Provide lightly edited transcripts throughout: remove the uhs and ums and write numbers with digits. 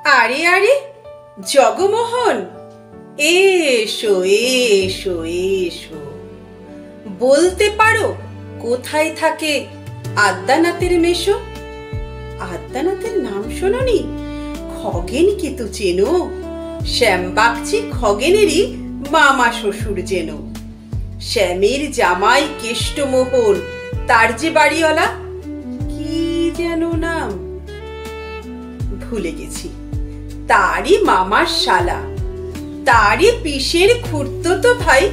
আরে আরে জগমোহন, এসো এসো এসো। বলতে পারো কোথায় থাকে আদ্যানাথের মেশো? আদ্যানাথের নাম শোনোনি? খগেনকে তো চেনো, শ্যামবাগচি খগেনেরই মামা শ্বশুর যেন। শ্যামের জামাই কেষ্টমোহন, তার যে বাড়িওয়ালা, কি যেন নাম ভুলে গেছি। তারই মামার শালা, তারই পিসের খুড়তুতো ভাই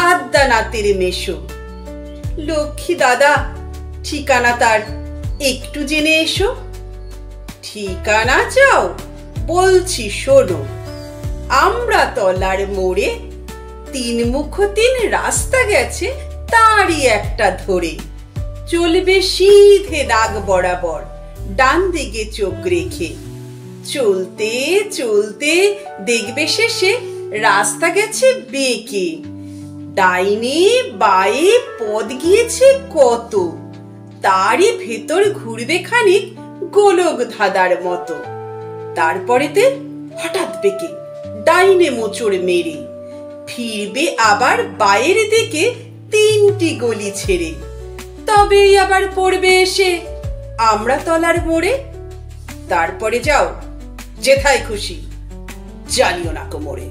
আদ্যানাথের মেশো। লক্ষ্মী দাদা, ঠিকানা তার একটু জেনে এসো। ঠিকানা চাও? বলছি শোনো। আমড়াতলার মোড়ে 3 মুখ 3 রাস্তা গেছে, তারই একটা ধরে চলবে সিধে দাগ বরাবর, ডান দিকে চোখ রেখে। চলতে চলতে দেখবে শেষে রাস্তা গেছে বেঁকে। ডাইনে বায়ে পথ গিয়েছে কত, তারই ভেতর ঘুরবে খানিক গোলক ধাঁধার মতো। তারপরেতে হঠাৎ বেঁকে ডাইনে মোচড় মেরে ফিরবে আবার বায়ের দিকে 3টি গলি ছেড়ে। তবেই আবার পড়বে এসে আমড়াতলার মোড়ে। তারপরে যাও যেথায় খুশি, জানিও না কোমরে।